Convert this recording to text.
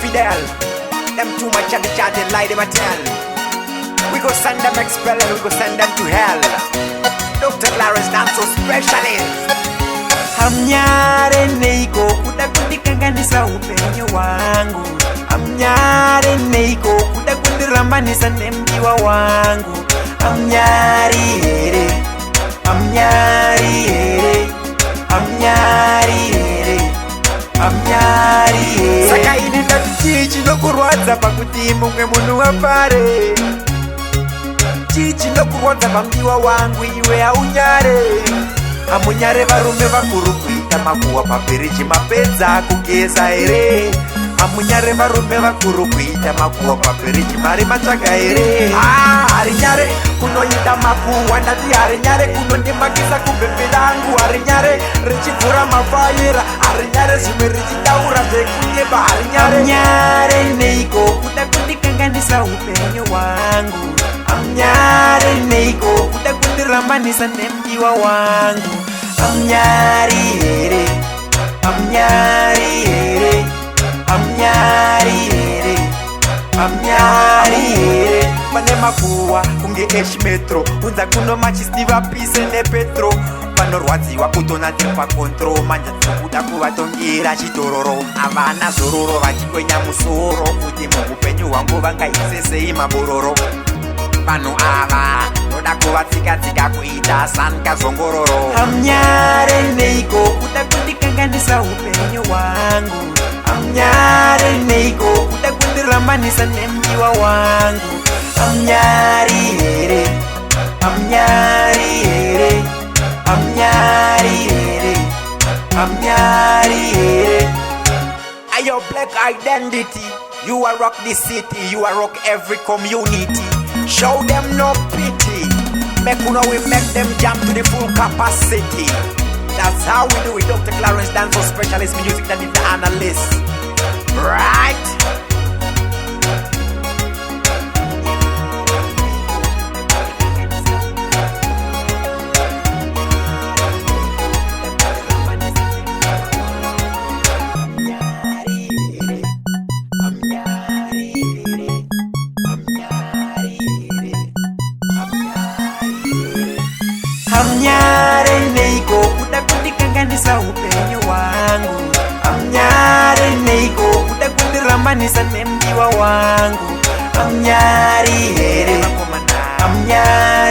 Fidel. Them too much of the chat and lie them a tell. We go send them expel and we go send them to hell. Dr. Clarence Dance Specialist. Amnyare neiko kuda kundikanganisa upenyo wangu. Amnyare neiko kuda kundirambanisa nemdiwa wangu. Amnyari here, amnyari here, amnyari here, amnyari here. Saka ini ndachichi nokurwadza pakuti mumwe munhu apare. Chichi nokurwadza pamdiwa wangu iwe aunyare. Amunyare varume vakuru kuita makuwa pabhereji mapedza kugeza here. Amunyare varume vakuru kuita makuwa pabhereji mari matsvaga here. Hari nyare kunoita makuwa ndati hari nyare kunondimakisa kubhebhe rangu. Hari nyare richivhura mafaira. Hari nyare zvimwe richitaura zvekunyeba. Hari nyare amnyare neiko kuda kundikanganisa upenyu wangu. Amnyare neiko kuda kundirambanisa nemdiwa wangu. Amnyari here, amnyari here, amnyari here, amnyari here. Pane makuwa kunge Metro unza kuno machistiva pise nepetro. Panorwadziwa kutonatepa kontro manja dzikuda kuvatongira chitororo. Havana zororo vachikwenya musoro kuti muupenyu hwangu vangaisesei mabororo. Vanhu ava noda kuvatsika-tsika kuita sankazongororo. Amnyare neiko kuda kundikanganisa upenyu wangu. Amnyare neiko kuda kundirambanisa nemdiwa wangu. Amnyari here, amnyari here, amnyari here, amnyari here. Ayo black identity, you are rock the city, you are rock every community. Show them no pity. Make you know we make them jump to the full capacity. That's how we do it. Dr. Clarence Dance Specialist Music and the analyst. Right? Amnyare neiko kuda kundikanganisa upenyu wangu. Amnyare neiko kuda kundirambanisa nemdiwa wangu. Amnyari here, amnyari